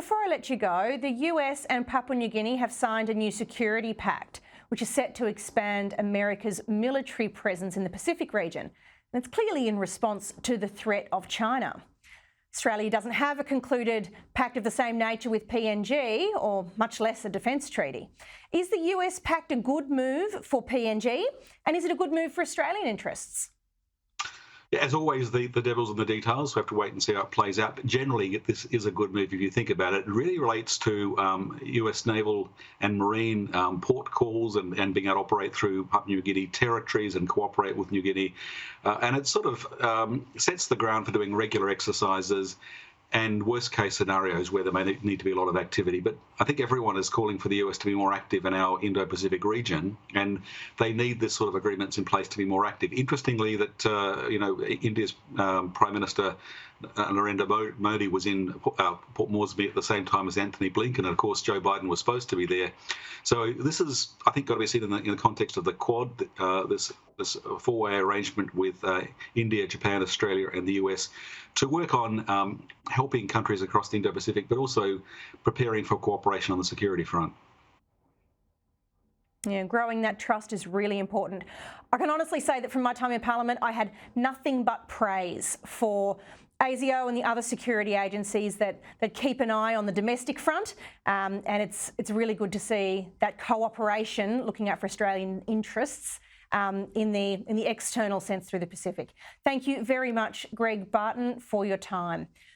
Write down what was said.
before I let you go, the US and Papua New Guinea have signed a new security pact, which is set to expand America's military presence in the Pacific region. And it's clearly in response to the threat of China. Australia doesn't have a concluded pact of the same nature with PNG, or much less a defence treaty. Is the US pact a good move for PNG? And is it a good move for Australian interests? Yeah, as always, the devil's in the details. We have to wait and see how it plays out. But generally, this is a good move if you think about it. It really relates to US naval and marine port calls and being able to operate through Papua New Guinea territories and cooperate with New Guinea. And it sort of sets the ground for doing regular exercises and worst-case scenarios where there may need to be a lot of activity. But I think everyone is calling for the US to be more active in our Indo-Pacific region, and they need this sort of agreements in place to be more active. Interestingly, that India's Prime Minister Narendra Modi was in Port Moresby at the same time as Anthony Blinken, and of course Joe Biden was supposed to be there. So this is, I think, got to be seen in the context of the Quad, this four-way arrangement with India, Japan, Australia, and the US to work on helping countries across the Indo-Pacific, but also preparing for cooperation on the security front. Yeah, growing that trust is really important. I can honestly say that from my time in Parliament, I had nothing but praise for ASIO and the other security agencies that keep an eye on the domestic front, and it's really good to see that cooperation looking out for Australian interests in the external sense through the Pacific. Thank you very much, Greg Barton, for your time.